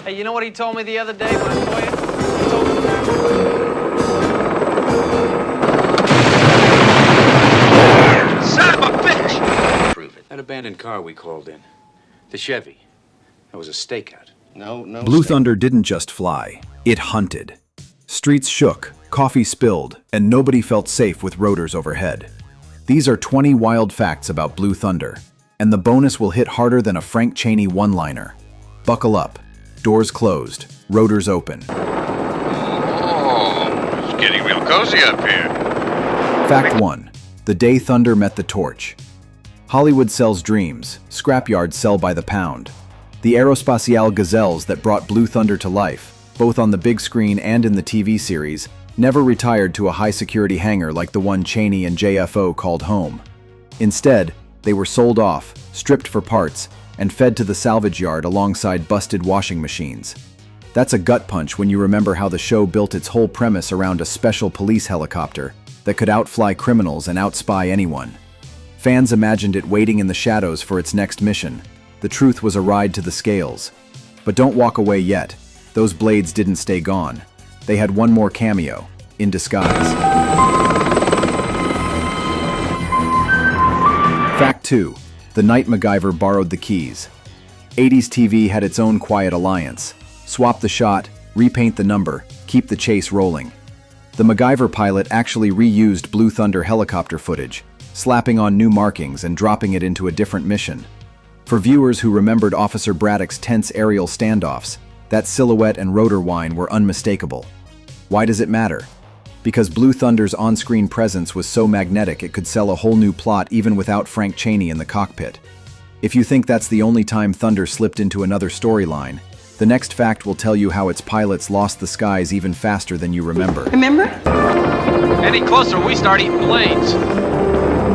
Hey, you know what he told me the other day when I saw you? He told me... Son of a bitch! Prove it. That abandoned car we called in. The Chevy. That was a stakeout. No. Blue Thunder didn't just fly, it hunted. Streets shook, coffee spilled, and nobody felt safe with rotors overhead. These are 20 wild facts about Blue Thunder, and the bonus will hit harder than a Frank Chaney one-liner. Buckle up. Doors closed, rotors open. Oh, it's getting real cozy up here. Fact 1. The day Thunder met the torch. Hollywood sells dreams, scrapyards sell by the pound. The Aerospatiale Gazelles that brought Blue Thunder to life, both on the big screen and in the TV series, never retired to a high-security hangar like the one Chaney and JFO called home. Instead, they were sold off, stripped for parts, and fed to the salvage yard alongside busted washing machines. That's a gut punch when you remember how the show built its whole premise around a special police helicopter that could outfly criminals and outspy anyone. Fans imagined it waiting in the shadows for its next mission. The truth was a ride to the scales. But don't walk away yet. Those blades didn't stay gone. They had one more cameo, in disguise. Fact 2. The night Macgyver borrowed the keys. 80s TV had its own quiet alliance. Swap the shot, repaint the number, keep the chase rolling. The Macgyver pilot actually reused Blue Thunder helicopter footage, slapping on new markings and dropping it into a different mission. For viewers who remembered Officer Braddock's tense aerial standoffs, that silhouette and rotor whine were unmistakable. Why does it matter? Because Blue Thunder's on-screen presence was so magnetic it could sell a whole new plot even without Frank Chaney in the cockpit. If you think that's the only time Thunder slipped into another storyline, the next fact will tell you how its pilots lost the skies even faster than you remember. Remember? Any closer, we start eating blades.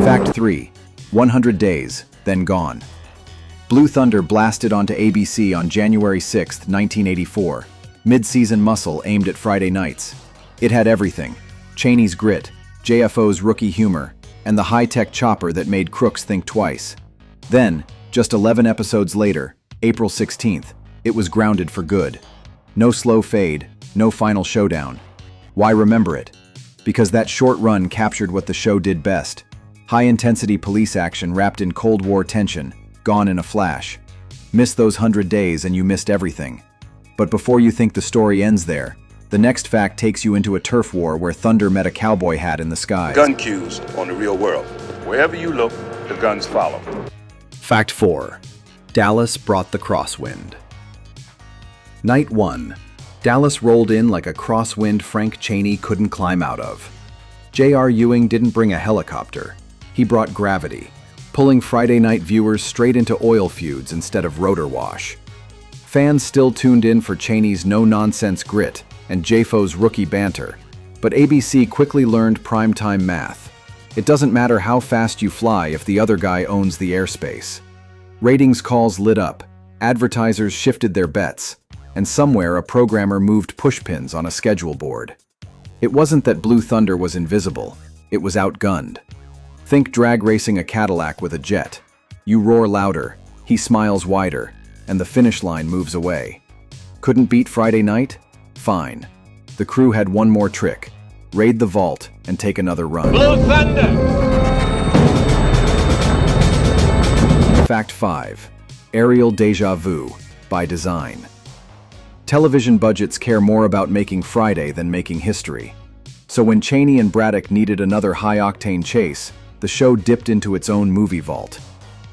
Fact 3. 100 days, then gone. Blue Thunder blasted onto ABC on January 6, 1984. Mid-season muscle aimed at Friday nights. It had everything. Chaney's grit, JFO's rookie humor, and the high-tech chopper that made crooks think twice. Then, just 11 episodes later, April 16th, it was grounded for good. No slow fade, no final showdown. Why remember it? Because that short run captured what the show did best. High-intensity police action wrapped in Cold War tension, gone in a flash. Miss those 100 days and you missed everything. But before you think the story ends there, the next fact takes you into a turf war where Thunder met a cowboy hat in the skies. Gun cues on the real world. Wherever you look, the guns follow. Fact 4. Dallas brought the crosswind. Night 1. Dallas rolled in like a crosswind Frank Chaney couldn't climb out of. J.R. Ewing didn't bring a helicopter. He brought gravity, pulling Friday night viewers straight into oil feuds instead of rotor wash. Fans still tuned in for Chaney's no-nonsense grit and JFO's rookie banter, but ABC quickly learned primetime math. It doesn't matter how fast you fly if the other guy owns the airspace. Ratings calls lit up, advertisers shifted their bets, and somewhere a programmer moved pushpins on a schedule board. It wasn't that Blue Thunder was invisible, it was outgunned. Think drag racing a Cadillac with a jet. You roar louder, he smiles wider, and the finish line moves away. Couldn't beat Friday night? Fine. The crew had one more trick. Raid the vault and take another run. Blue Thunder! Fact 5. Aerial deja vu, by design. Television budgets care more about making Friday than making history. So when Chaney and Braddock needed another high-octane chase, the show dipped into its own movie vault.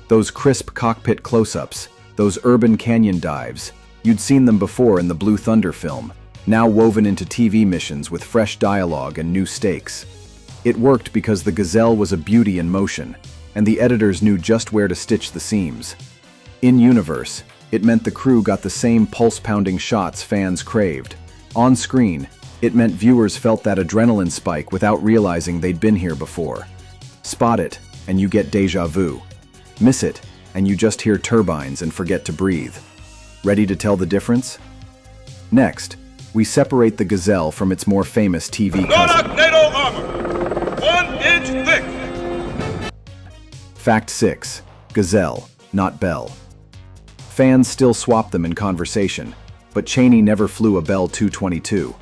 Those crisp cockpit close-ups, those urban canyon dives, you'd seen them before in the Blue Thunder film, now woven into TV missions with fresh dialogue and new stakes. It worked because the Gazelle was a beauty in motion, and the editors knew just where to stitch the seams. In-universe, it meant the crew got the same pulse-pounding shots fans craved. On screen, it meant viewers felt that adrenaline spike without realizing they'd been here before. Spot it, and you get deja vu. Miss it, and you just hear turbines and forget to breathe. Ready to tell the difference? Next, we separate the Gazelle from its more famous TV cousin. NATO armor, 1 inch thick. Fact 6. Gazelle, not Belle. Fans still swap them in conversation, but Cheney never flew a Bell 222.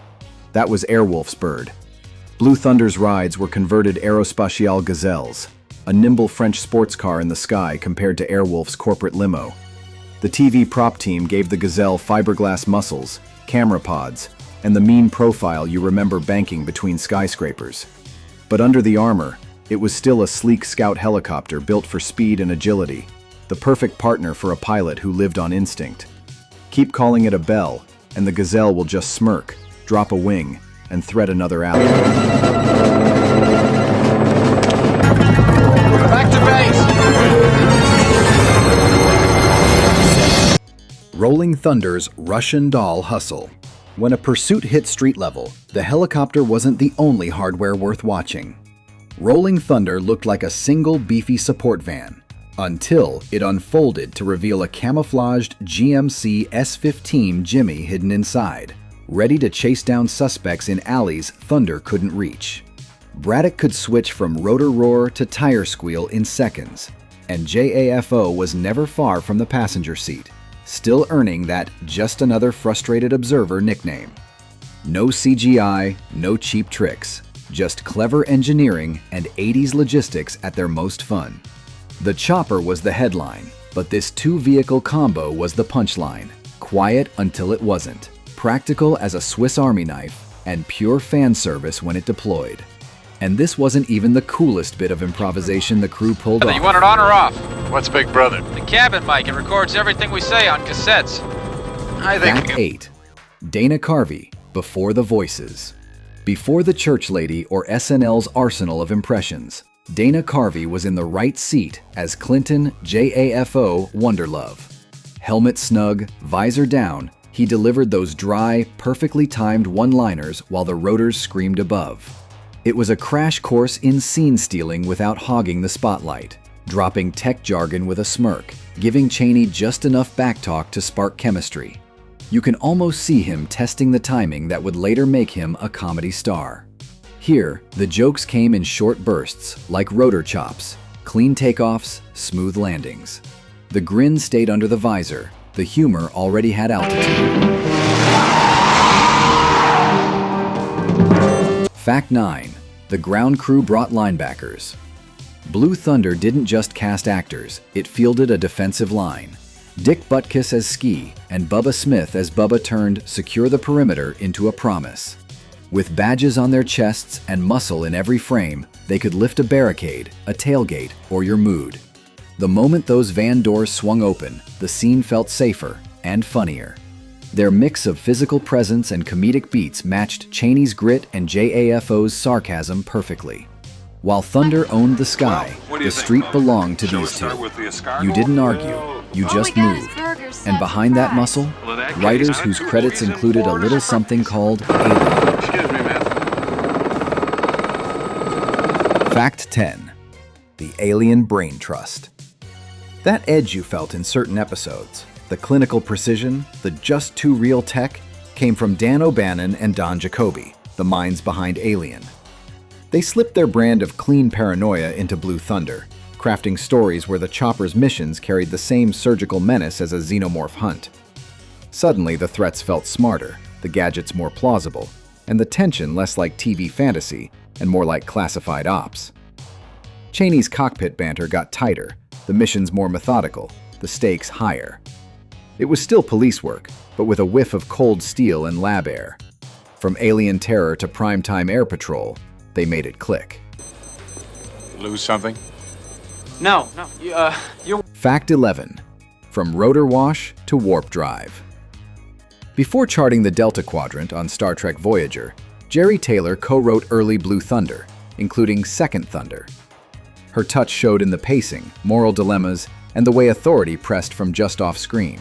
That was Airwolf's bird. Blue Thunder's rides were converted Aerospatiale Gazelles, a nimble French sports car in the sky compared to Airwolf's corporate limo. The TV prop team gave the Gazelle fiberglass muscles, camera pods, and the mean profile you remember banking between skyscrapers. But under the armor, it was still a sleek scout helicopter built for speed and agility, the perfect partner for a pilot who lived on instinct. Keep calling it a Bell, and the Gazelle will just smirk, drop a wing, and thread another alley. Back to base! Rolling Thunder's Russian doll hustle. When a pursuit hit street level, the helicopter wasn't the only hardware worth watching. Rolling Thunder looked like a single beefy support van, until it unfolded to reveal a camouflaged GMC S15 Jimmy hidden inside, ready to chase down suspects in alleys Thunder couldn't reach. Braddock could switch from rotor roar to tire squeal in seconds, and JAFO was never far from the passenger seat, still earning that just another frustrated observer nickname. No CGI, no cheap tricks, just clever engineering and 80s logistics at their most fun. The chopper was the headline, but this two-vehicle combo was the punchline. Quiet until it wasn't, practical as a Swiss Army knife, and pure fan service when it deployed. And this wasn't even the coolest bit of improvisation the crew pulled off. You want it on or off? What's Big Brother? The cabin mic. It records everything we say on cassettes. I think... Fact 8. Dana Carvey, Before the Voices. Before the church lady or SNL's arsenal of impressions, Dana Carvey was in the right seat as Clinton JAFO Wonderlove. Helmet snug, visor down, he delivered those dry, perfectly timed one-liners while the rotors screamed above. It was a crash course in scene stealing without hogging the spotlight, dropping tech jargon with a smirk, giving Cheney just enough backtalk to spark chemistry. You can almost see him testing the timing that would later make him a comedy star. Here, the jokes came in short bursts, like rotor chops, clean takeoffs, smooth landings. The grin stayed under the visor, the humor already had altitude. Fact 9. The ground crew brought linebackers. Blue Thunder didn't just cast actors, it fielded a defensive line. Dick Butkus as Ski and Bubba Smith as Bubba turned Secure the Perimeter into a promise. With badges on their chests and muscle in every frame, they could lift a barricade, a tailgate, or your mood. The moment those van doors swung open, the scene felt safer and funnier. Their mix of physical presence and comedic beats matched Cheney's grit and JAFO's sarcasm perfectly. While Thunder owned the sky, the street belonged to these two. You didn't argue, you just moved. And behind that muscle, writers whose credits included a little something called Alien. Excuse me, man. Fact 10. The Alien Brain Trust. That edge you felt in certain episodes, the clinical precision, the just too real tech, came from Dan O'Bannon and Don Jacoby, the minds behind Alien. They slipped their brand of clean paranoia into Blue Thunder, crafting stories where the chopper's missions carried the same surgical menace as a xenomorph hunt. Suddenly, the threats felt smarter, the gadgets more plausible, and the tension less like TV fantasy and more like classified ops. Cheney's cockpit banter got tighter, the missions more methodical, the stakes higher. It was still police work, but with a whiff of cold steel and lab air. From alien terror to primetime air patrol, they made it click. Lose something? No. You're... Fact 11. From rotor wash to warp drive. Before charting the Delta Quadrant on Star Trek Voyager, Jerry Taylor co-wrote early Blue Thunder, including Second Thunder. Her touch showed in the pacing, moral dilemmas, and the way authority pressed from just off-screen.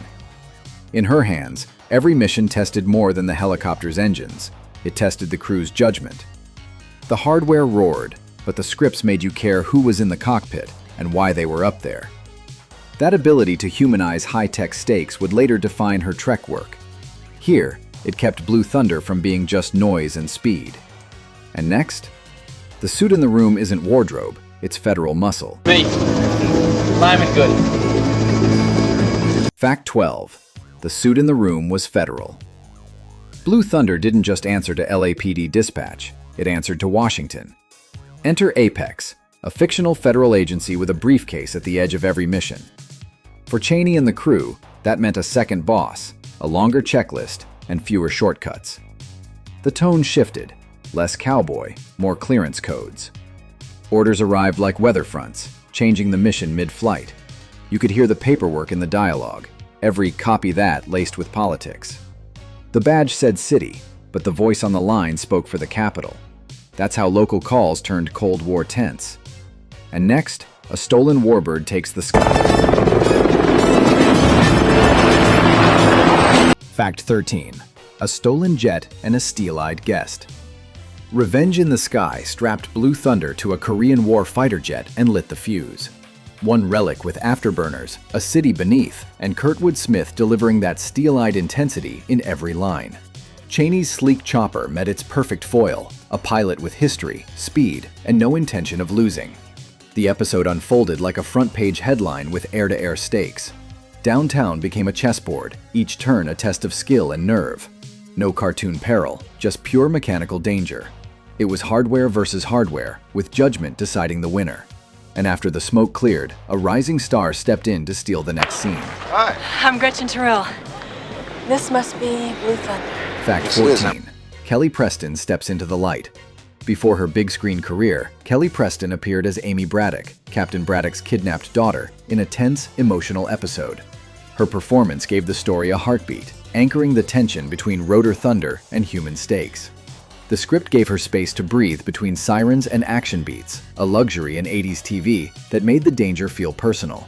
In her hands, every mission tested more than the helicopter's engines. It tested the crew's judgment. The hardware roared, but the scripts made you care who was in the cockpit and why they were up there. That ability to humanize high-tech stakes would later define her Trek work. Here, it kept Blue Thunder from being just noise and speed. And next? The suit in the room isn't wardrobe, it's federal muscle. Me. Lyman Goody. Fact 12. The suit in the room was federal. Blue Thunder didn't just answer to LAPD dispatch, it answered to Washington. Enter Apex, a fictional federal agency with a briefcase at the edge of every mission. For Cheney and the crew, that meant a second boss, a longer checklist, and fewer shortcuts. The tone shifted, less cowboy, more clearance codes. Orders arrived like weather fronts, changing the mission mid-flight. You could hear the paperwork in the dialogue, every copy that laced with politics. The badge said city, but the voice on the line spoke for the capital. That's how local calls turned Cold War tense. And next, a stolen warbird takes the sky. Fact 13. A stolen jet and a steel-eyed guest. Revenge in the Sky strapped Blue Thunder to a Korean War fighter jet and lit the fuse. One relic with afterburners, a city beneath, and Kurtwood Smith delivering that steel-eyed intensity in every line. Cheney's sleek chopper met its perfect foil, a pilot with history, speed, and no intention of losing. The episode unfolded like a front-page headline with air-to-air stakes. Downtown became a chessboard, each turn a test of skill and nerve. No cartoon peril, just pure mechanical danger. It was hardware versus hardware, with judgment deciding the winner. And after the smoke cleared, a rising star stepped in to steal the next scene. Hi. I'm Gretchen Terrell. This must be Blue Thunder. Fact 14. Kelly Preston steps into the light. Before her big-screen career, Kelly Preston appeared as Amy Braddock, Captain Braddock's kidnapped daughter, in a tense, emotional episode. Her performance gave the story a heartbeat, anchoring the tension between rotor thunder and human stakes. The script gave her space to breathe between sirens and action beats, a luxury in 80s TV that made the danger feel personal.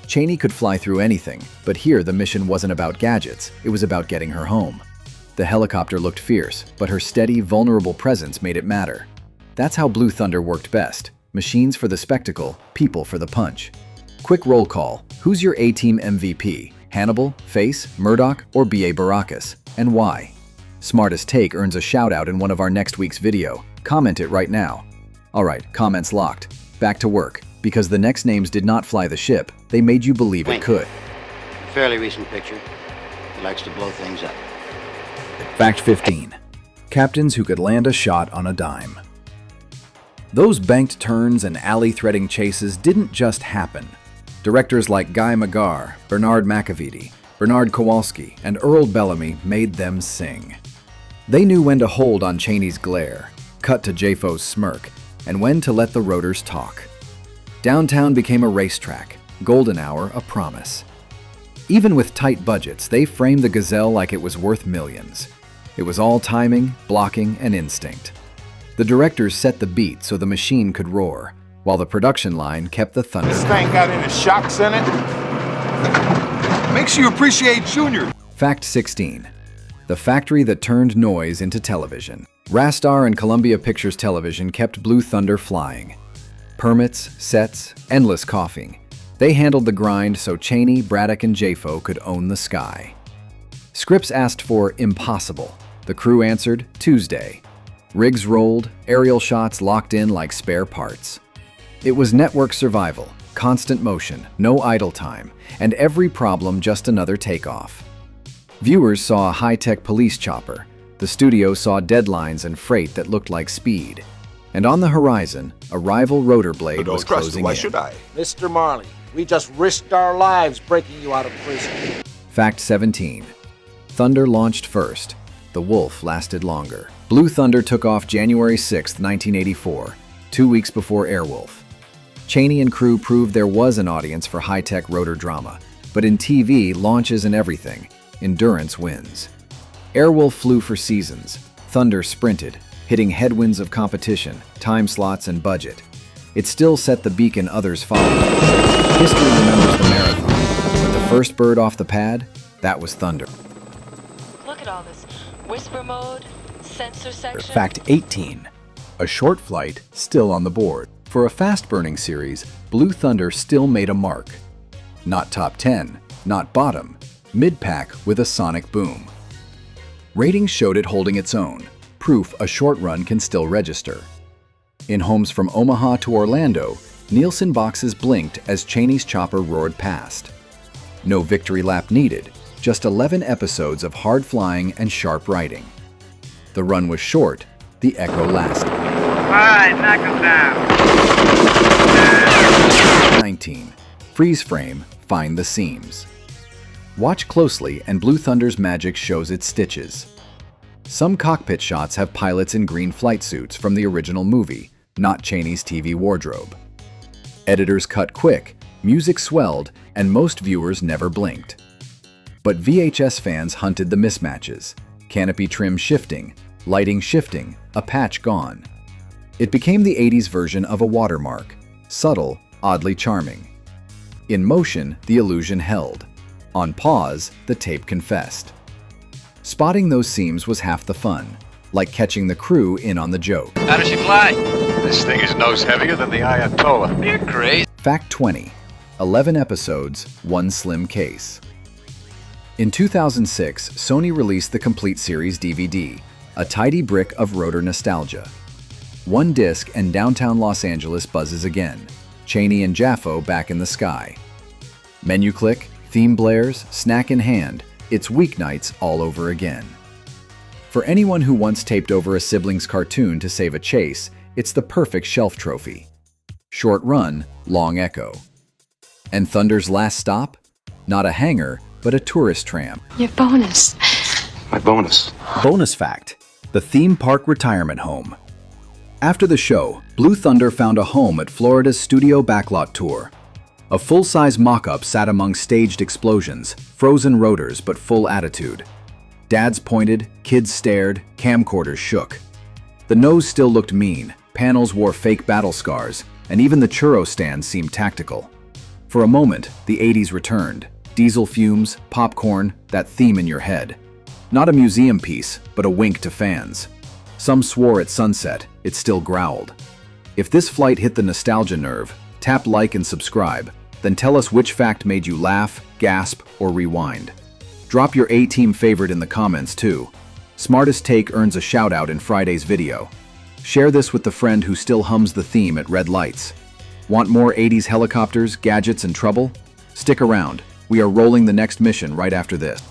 Cheney could fly through anything, but here the mission wasn't about gadgets, it was about getting her home. The helicopter looked fierce, but her steady, vulnerable presence made it matter. That's how Blue Thunder worked best. Machines for the spectacle, people for the punch. Quick roll call. Who's your A-Team MVP? Hannibal, Face, Murdoch, or B.A. Baracus? And why? Smartest take earns a shout-out in one of our next week's video. Comment it right now. Alright, comments locked. Back to work. Because the next names did not fly the ship, they made you believe it could. Fairly recent picture. He likes to blow things up. Fact 15. Captains who could land a shot on a dime. Those banked turns and alley-threading chases didn't just happen. Directors like Guy Magar, Bernard Macgyver, Bernard Kowalski, and Earl Bellamy made them sing. They knew when to hold on Cheney's glare, cut to Jafo's smirk, and when to let the rotors talk. Downtown became a racetrack, Golden Hour a promise. Even with tight budgets, they framed the Gazelle like it was worth millions. It was all timing, blocking, and instinct. The directors set the beat so the machine could roar, while the production line kept the thunder. This thing got any shocks in it? Makes you appreciate Junior. Fact 16. The factory that turned noise into television. Rastar and Columbia Pictures Television kept Blue Thunder flying. Permits, sets, endless coughing. They handled the grind so Cheney, Braddock, and Jafo could own the sky. Scripts asked for impossible. The crew answered Tuesday. Rigs rolled, aerial shots locked in like spare parts. It was network survival, constant motion, no idle time, and every problem just another takeoff. Viewers saw a high-tech police chopper. The studio saw deadlines and freight that looked like speed. And on the horizon, a rival rotor blade was closing Why in. should I? Mr. Marley, we just risked our lives breaking you out of prison. Fact 17. Thunder launched first. The Wolf lasted longer. Blue Thunder took off January 6, 1984, 2 weeks before Airwolf. Cheney and crew proved there was an audience for high-tech rotor drama, but in TV, launch isn't everything. Endurance wins. Airwolf flew for seasons. Thunder sprinted, hitting headwinds of competition, time slots, and budget. It still set the beacon others followed. History remembers the marathon, but the first bird off the pad, that was Thunder. Look at all this. Whisper mode, sensor section. Fact 18. A short flight still on the board. For a fast-burning series, Blue Thunder still made a mark. Not top 10, not bottom, mid-pack with a sonic boom. Ratings showed it holding its own, proof a short run can still register. In homes from Omaha to Orlando, Nielsen boxes blinked as Cheney's chopper roared past. No victory lap needed, just 11 episodes of hard flying and sharp writing. The run was short, the echo lasted. Alright, knock him down. 19. Freeze frame, find the seams. Watch closely and Blue Thunder's magic shows its stitches. Some cockpit shots have pilots in green flight suits from the original movie, not Chaney's TV wardrobe. Editors cut quick, music swelled, and most viewers never blinked. But VHS fans hunted the mismatches. Canopy trim shifting, lighting shifting, a patch gone. It became the 80s version of a watermark, subtle, oddly charming. In motion, the illusion held. On pause, the tape confessed. Spotting those seams was half the fun, like catching the crew in on the joke. How does she fly? This thing is nose heavier than the Ayatollah. You're crazy. Fact 20. 11 episodes, one slim case. In 2006, Sony released the complete series DVD, a tidy brick of rotor nostalgia. One disc and downtown Los Angeles buzzes again, Chaney and Jaffo back in the sky. Menu click, theme blares, snack in hand, it's weeknights all over again. For anyone who once taped over a sibling's cartoon to save a chase, it's the perfect shelf trophy. Short run, long echo. And Thunder's last stop? Not a hangar, but a tourist tram. Your bonus. My bonus. Bonus fact, the theme park retirement home. After the show, Blue Thunder found a home at Florida's Studio Backlot Tour. A full-size mock-up sat among staged explosions, frozen rotors but full attitude. Dads pointed, kids stared, camcorders shook. The nose still looked mean, panels wore fake battle scars, and even the churro stand seemed tactical. For a moment, the 80s returned. Diesel fumes, popcorn, that theme in your head. Not a museum piece, but a wink to fans. Some swore at sunset, it still growled. If this flight hit the nostalgia nerve, tap like and subscribe, then tell us which fact made you laugh, gasp, or rewind. Drop your A-team favorite in the comments too. Smartest take earns a shout out in Friday's video. Share this with the friend who still hums the theme at red lights. Want more 80s helicopters, gadgets, and trouble? Stick around. We are rolling the next mission right after this.